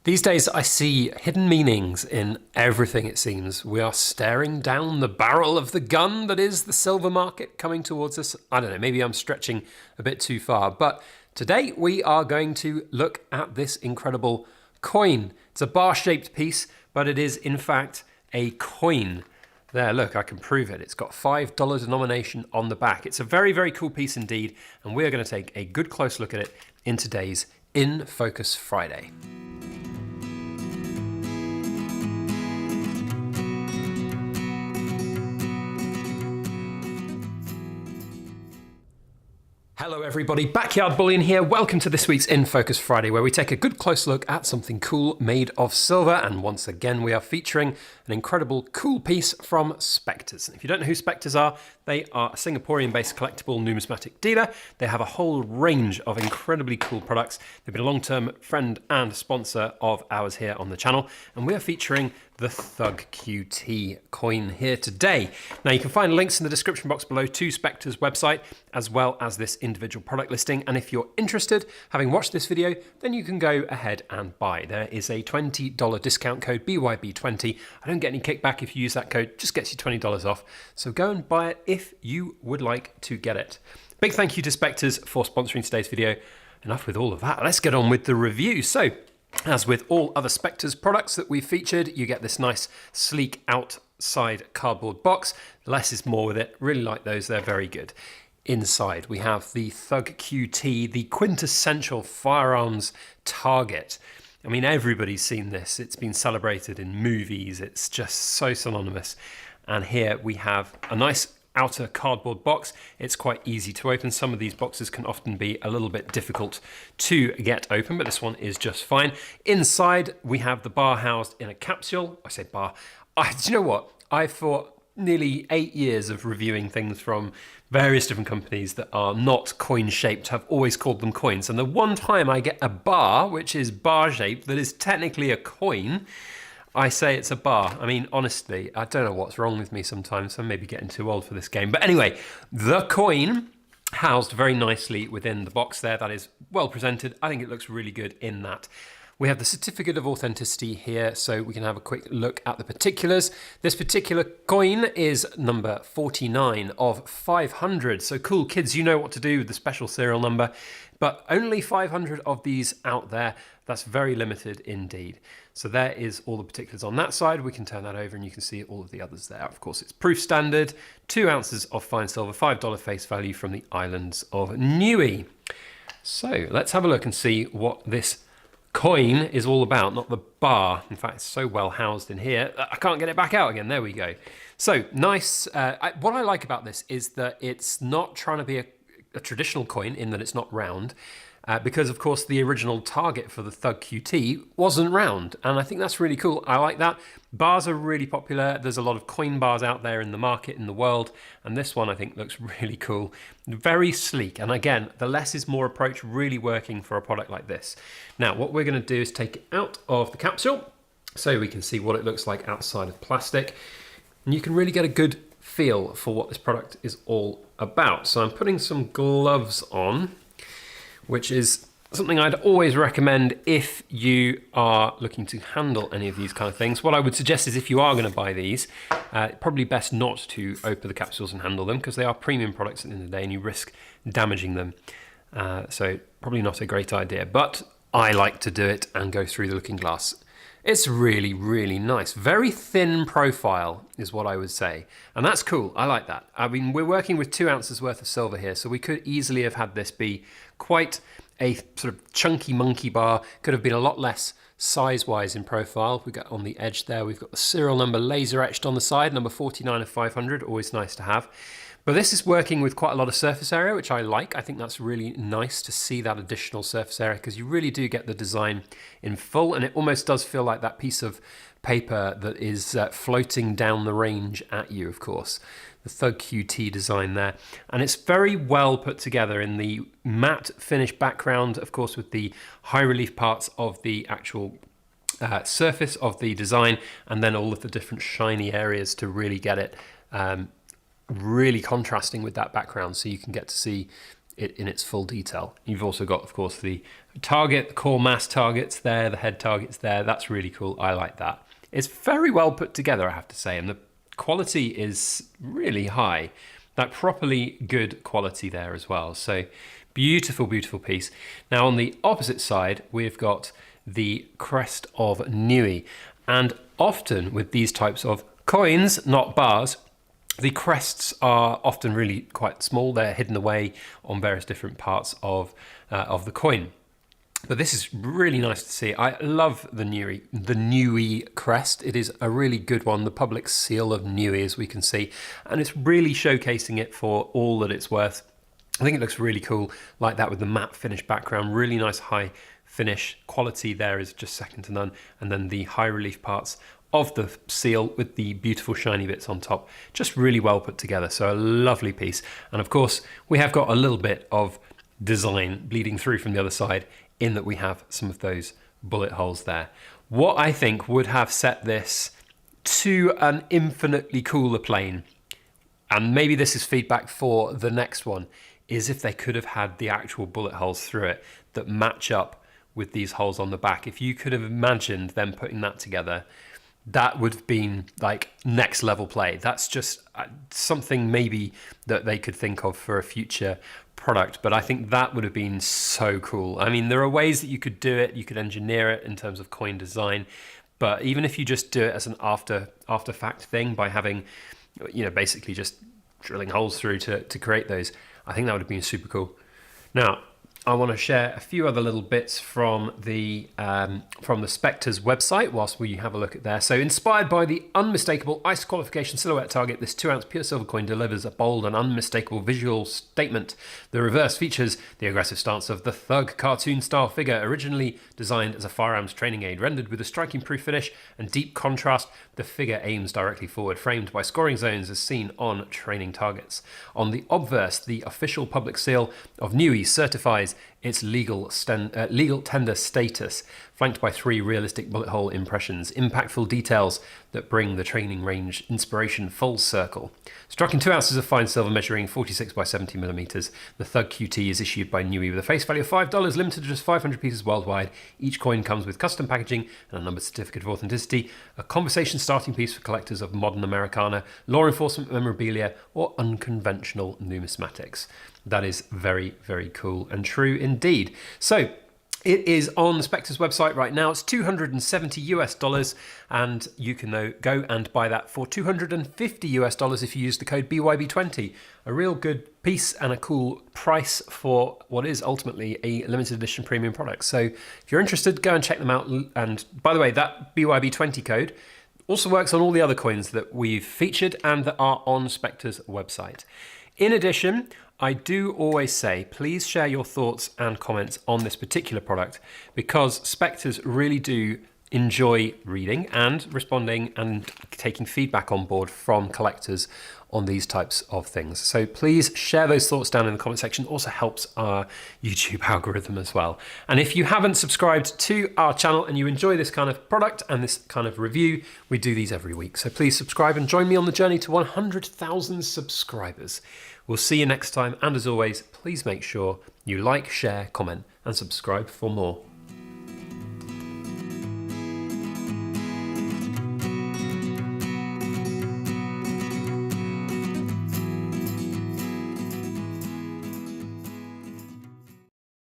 These days I see hidden meanings in everything, it seems. We are staring down the barrel of the gun that is the silver market coming towards us. I don't know, maybe I'm stretching a bit too far, but today we are going to look at this incredible coin. It's a bar-shaped piece, but it is in fact a coin. There, look, I can prove it. It's got $5 denomination on the back. It's a very, very cool piece indeed, and we're going to take a good close look at it in today's In Focus Friday. Hello everybody, Backyard Bullion here. Welcome to this week's In Focus Friday, where we take a good close look at something cool made of silver. And once again, we are featuring an incredible cool piece from Spectres. And if you don't know who Spectres are, they are a Singaporean-based collectible numismatic dealer. They have a whole range of incredibly cool products. They've been a long-term friend and sponsor of ours here on the channel. And we are featuring the Thug QT coin here today. Now you can find links in the description box below to Spectre's website, as well as this individual product listing. And if you're interested, having watched this video, then you can go ahead and buy. There is a $20 discount code, BYB20. I don't get any kickback if you use that code, just gets you $20 off. So go and buy it if you would like to get it. Big thank you to Spectres for sponsoring today's video. Enough with all of that, let's get on with the review. So, as with all other Spectres products that we've featured, you get this nice sleek outside cardboard box. Less is more with it. Really like those, they're very good. Inside we have the Thug QT, the quintessential firearms target. I mean, everybody's seen this. It's been celebrated in movies. It's just so synonymous. And here we have a nice outer cardboard box. It's quite easy to open. Some of these boxes can often be a little bit difficult to get open, but this one is just fine. Inside we have the bar housed in a capsule. I say bar. Do you know what? I thought nearly 8 years of reviewing things from various different companies that are not coin shaped have always called them coins. And the one time I get a bar, which is bar shaped, that is technically a coin, I say it's a bar. I mean, honestly, I don't know what's wrong with me sometimes. I'm maybe getting too old for this game. But anyway, the coin housed very nicely within the box there. That is well presented. I think it looks really good in that. We have the certificate of authenticity here, so we can have a quick look at the particulars. This particular coin is number 49 of 500. So cool, kids, you know what to do with the special serial number, but only 500 of these out there. That's very limited indeed. So there is all the particulars on that side. We can turn that over and you can see all of the others there. Of course, it's proof standard, 2 ounces of fine silver, $5 face value from the islands of Niue. So let's have a look and see what this coin is all about, not the bar. In fact, it's so well housed in here, I can't get it back out again. There we go. So nice. What I like about this is that it's not trying to be a traditional coin in that it's not round. Because of course the original target for the Thug QT wasn't round, and I think that's really cool. I like that. Bars are really popular. There's a lot of coin bars out there in the market, in the world, and this one I think looks really cool. Very sleek, and again, the less is more approach really working for a product like this. Now what we're going to do is take it out of the capsule so we can see what it looks like outside of plastic, and you can really get a good feel for what this product is all about. So I'm putting some gloves on, which is something I'd always recommend if you are looking to handle any of these kind of things. What I would suggest is if you are going to buy these, probably best not to open the capsules and handle them, because they are premium products at the end of the day and you risk damaging them. So probably not a great idea, but I like to do it and go through the looking glass. It's really, really nice. Very thin profile is what I would say. And that's cool, I like that. I mean, we're working with 2 ounces worth of silver here, so we could easily have had this be quite a sort of chunky monkey bar. Could have been a lot less size-wise in profile. We've got on the edge there, we've got the serial number laser etched on the side, number 49 of 500, always nice to have. But this is working with quite a lot of surface area, which I like. I think that's really nice to see that additional surface area, because you really do get the design in full, and it almost does feel like that piece of paper that is floating down the range at you, of course. The Thug QT design there. And it's very well put together in the matte finish background, of course, with the high relief parts of the actual surface of the design, and then all of the different shiny areas to really get it really contrasting with that background, so you can get to see it in its full detail. You've also got, of course, the target, the core mass targets there, the head targets there. That's really cool. I like that. It's very well put together, I have to say, and the quality is really high. That properly good quality there as well. So beautiful, beautiful piece. Now on the opposite side, we've got the crest of Niue. And often with these types of coins, not bars, the crests are often really quite small. They're hidden away on various different parts of the coin. But this is really nice to see. I love the Niue crest. It is a really good one, the public seal of Niue, as we can see. And it's really showcasing it for all that it's worth. I think it looks really cool, like that with the matte finish background. Really nice high finish. Quality there is just second to none. And then the high relief parts of the seal with the beautiful shiny bits on top. Just really well put together. So a lovely piece. And of course, we have got a little bit of design bleeding through from the other side, in that we have some of those bullet holes there. What I think would have set this to an infinitely cooler plane, and maybe this is feedback for the next one, is if they could have had the actual bullet holes through it that match up with these holes on the back. If you could have imagined them putting that together, that would have been like next level play. That's just something maybe that they could think of for a future product, but I think that would have been so cool. I mean, there are ways that you could do it. You could engineer it in terms of coin design, but even if you just do it as an after fact thing by having, you know, basically just drilling holes through to create those, I think that would have been super cool. Now, I want to share a few other little bits from the Spectres website whilst we have a look at there. So inspired by the unmistakable ice qualification silhouette target, this 2-ounce pure silver coin delivers a bold and unmistakable visual statement. The reverse features the aggressive stance of the thug cartoon-style figure, originally designed as a firearms training aid. Rendered with a striking proof finish and deep contrast, the figure aims directly forward, framed by scoring zones as seen on training targets. On the obverse, the official public seal of Niue certifies its legal tender status, flanked by 3 realistic bullet hole impressions, impactful details that bring the training range inspiration full circle. Struck in 2 ounces of fine silver measuring 46 by 70 millimeters, the Thug QT is issued by Niue with a face value of $5, limited to just 500 pieces worldwide. Each coin comes with custom packaging and a numbered certificate of authenticity, a conversation starting piece for collectors of modern Americana, law enforcement memorabilia, or unconventional numismatics. That is very, very cool and true indeed. So it is on the Spectres website right now. It's $270 and you can go and buy that for $250 if you use the code BYB20. A real good piece and a cool price for what is ultimately a limited edition premium product. So if you're interested, go and check them out. And by the way, that BYB20 code also works on all the other coins that we've featured and that are on Spectres website. In addition, I do always say, please share your thoughts and comments on this particular product, because Spectres really do enjoy reading and responding and taking feedback on board from collectors on these types of things. So please share those thoughts down in the comment section. Also helps our YouTube algorithm as well. And if you haven't subscribed to our channel and you enjoy this kind of product and this kind of review, we do these every week. So please subscribe and join me on the journey to 100,000 subscribers. We'll see you next time. And as always, please make sure you like, share, comment, and subscribe for more.